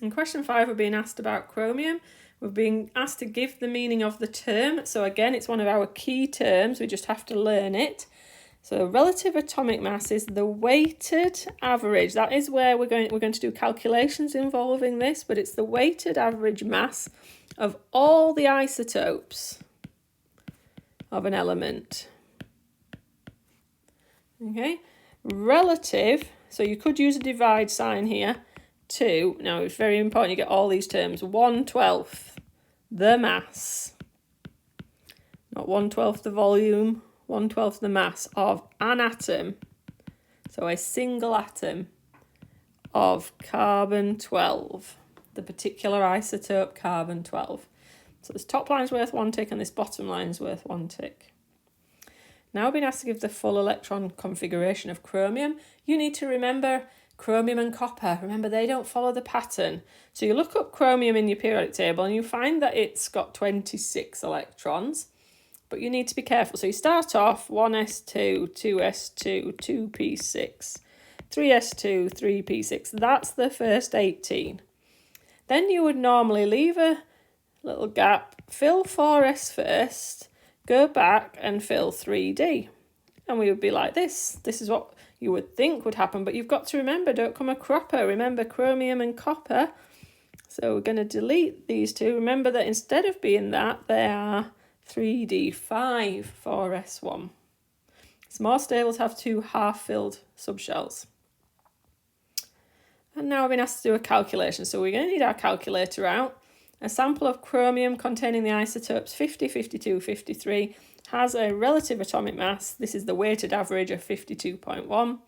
In question 5, we're being asked about chromium. We're being asked to give the meaning of the term. So again, it's one of our key terms. We just have to learn it. So relative atomic mass is the weighted average. That is where we're going to do calculations involving this, but it's the weighted average mass of all the isotopes of an element. Okay, relative, so you could use a divide sign here, to, now it's very important you get all these terms, 1/12 the mass, not 1/12 the volume, 1/12 the mass of an atom, so a single atom of carbon-12, the particular isotope carbon-12. So this top line's worth 1 tick and this bottom line's worth 1 tick. Now we've been asked to give the full electron configuration of chromium. You need to remember chromium and copper. Remember, they don't follow the pattern. So you look up chromium in your periodic table and you find that it's got 26 electrons, but you need to be careful. So you start off 1s2, 2s2, 2p6, 3s2, 3p6. That's the first 18. Then you would normally leave a little gap, fill 4s first, go back and fill 3d. And we would be like this. This is what you would think would happen, but you've got to remember, don't come a cropper. Remember chromium and copper. So we're going to delete these two. Remember that instead of being that, they are 3d5 4s1. It's more stable to have 2 half-filled subshells. And now we've been asked to do a calculation. So we're going to need our calculator out. A sample of chromium containing the isotopes 50, 52, 53 has a relative atomic mass. This is the weighted average of 52.1.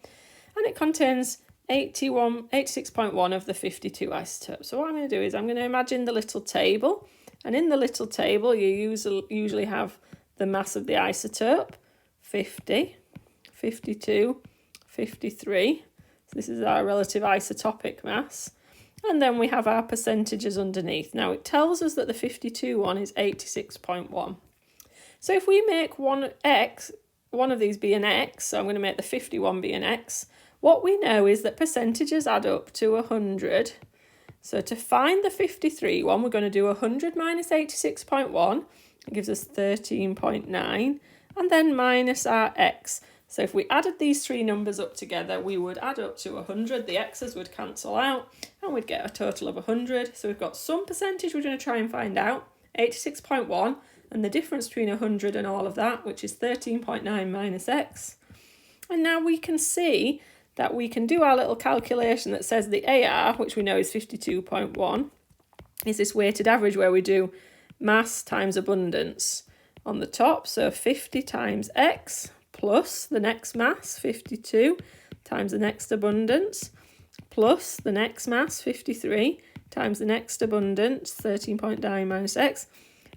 And it contains 86.1 of the 52 isotopes. So what I'm going to do is I'm going to imagine the little table. And in the little table, you usually have the mass of the isotope, 50, 52, 53. So this is our relative isotopic mass. And then we have our percentages underneath. Now it tells us that the 52 one is 86.1. So if we make one of these be an x, so I'm going to make the 51 be an x, what we know is that percentages add up to 100. So to find the 53 one, we're going to do 100 minus 86.1. It gives us 13.9. And then minus our x. So if we added these three numbers up together, we would add up to 100. The x's would cancel out and we'd get a total of 100. So we've got some percentage we're going to try and find out, 86.1, and the difference between 100 and all of that, which is 13.9 minus x. And now we can see that we can do our little calculation that says the AR, which we know is 52.1, is this weighted average where we do mass times abundance on the top. So 50 times x plus the next mass, 52, times the next abundance, plus the next mass, 53, times the next abundance, 13.9 minus x,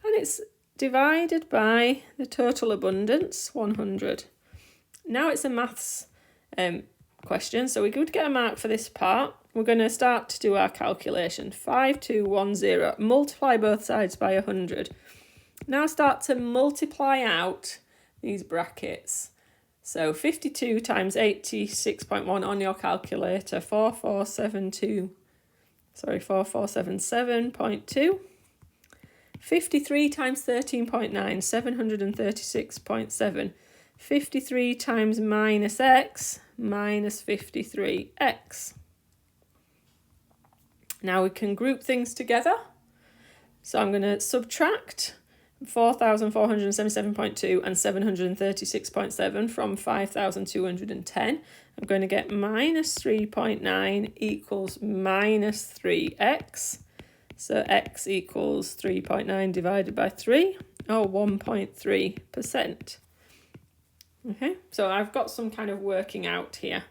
and it's divided by the total abundance, 100. Now it's a maths question, so we could get a mark for this part. We're going to start to do our calculation. 5210, multiply both sides by 100. Now start to multiply out these brackets. So 52 times 86.1 on your calculator, 4477.2. 53 times 13.9, 736.7. 53 times minus x, minus 53x. Now we can group things together. So I'm going to subtract 4,477.2 and 736.7 from 5,210. I'm going to get minus 3.9 equals minus 3x. So x equals 3.9 divided by 3, or 1.3%. Okay, so I've got some kind of working out here.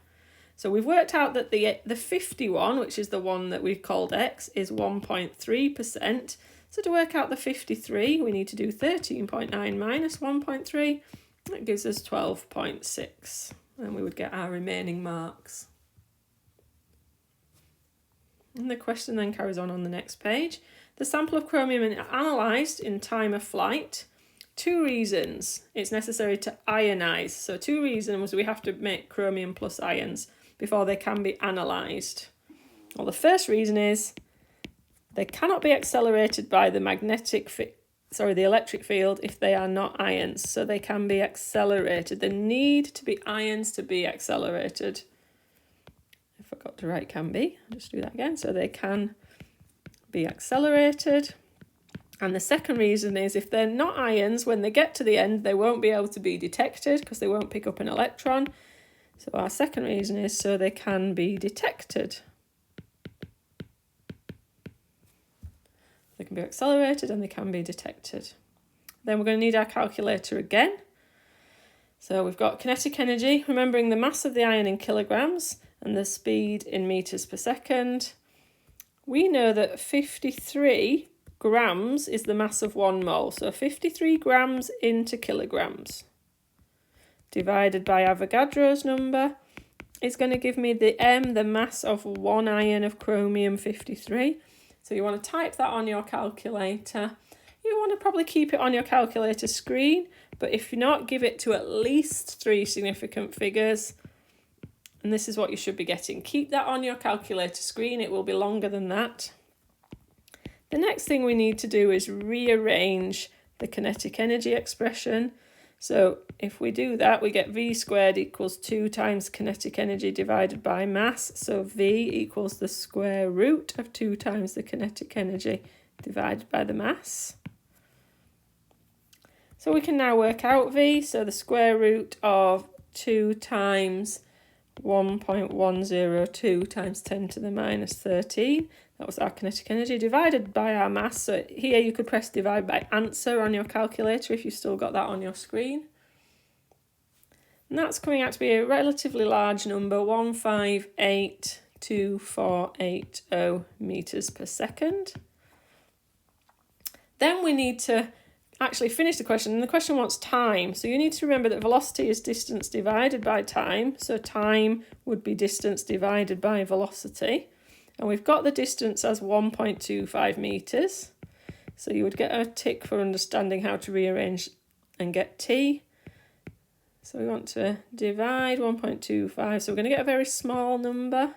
So we've worked out that the 51, which is the one that we've called x, is 1.3%. So to work out the 53, we need to do 13.9 minus 1.3. That gives us 12.6. And we would get our remaining marks. And the question then carries on the next page. The sample of chromium is analysed in time of flight. 2 reasons it's necessary to ionize. So 2 reasons we have to make chromium plus ions before they can be analysed. Well, the first reason is They cannot be accelerated by the the electric field if they are not ions. So they can be accelerated. They need to be ions to be accelerated. I forgot to write can be. I'll just do that again. So they can be accelerated. And the second reason is if they're not ions, when they get to the end, they won't be able to be detected because they won't pick up an electron. So our second reason is so they can be detected. They can be accelerated and they can be detected. Then we're going to need our calculator again. So we've got kinetic energy, remembering the mass of the ion in kilograms and the speed in meters per second. We know that 53 grams is the mass of 1 mole. So 53 grams into kilograms divided by Avogadro's number is going to give me the M, the mass of 1 ion of chromium 53. So you want to type that on your calculator. You want to probably keep it on your calculator screen, but if you're not, give it to at least 3 significant figures. And this is what you should be getting. Keep that on your calculator screen. It will be longer than that. The next thing we need to do is rearrange the kinetic energy expression. So if we do that, we get V squared equals 2 times kinetic energy divided by mass. So V equals the square root of 2 times the kinetic energy divided by the mass. So we can now work out V. So the square root of 2 times 1.102 times 10 to the minus 13. That was our kinetic energy divided by our mass. So here you could press divide by answer on your calculator if you've still got that on your screen. And that's coming out to be a relatively large number, 1582480 meters per second. Then we need to actually finish the question, and the question wants time. So you need to remember that velocity is distance divided by time. So time would be distance divided by velocity. And we've got the distance as 1.25 meters. So you would get a tick for understanding how to rearrange and get t. So we want to divide 1.25. So we're going to get a very small number.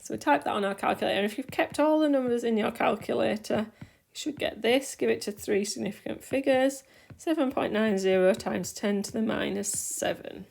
So we type that on our calculator. And if you've kept all the numbers in your calculator, you should get this. Give it to 3 significant figures. 7.90 times 10 to the minus 7.